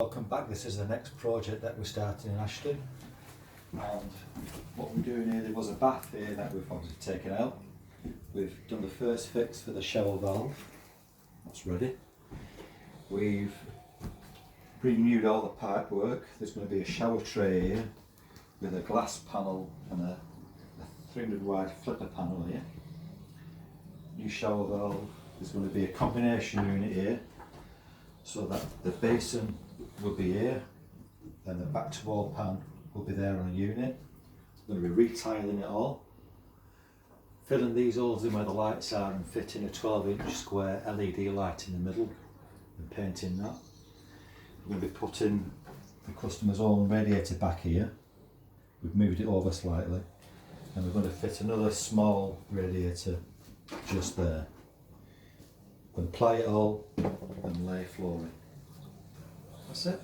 Welcome back. This is the next project that we're starting in Ashton, and what we're doing here, there was a bath here that we've obviously taken out. We've done the first fix for the shower valve, that's ready. We've renewed all the pipe work. There's going to be a shower tray here with a glass panel and a 300 wide flipper panel here. New shower valve. There's going to be a combination unit here so that the basin will be here, then the back to wall pan will be there on a unit. We're going to be retiling it all, filling these holes in where the lights are and fitting a 12-inch square LED light in the middle and painting that. We're going to be putting the customer's own radiator back here. We've moved it over slightly, and we're going to fit another small radiator just there. We're going to ply it all and lay flooring. That's it.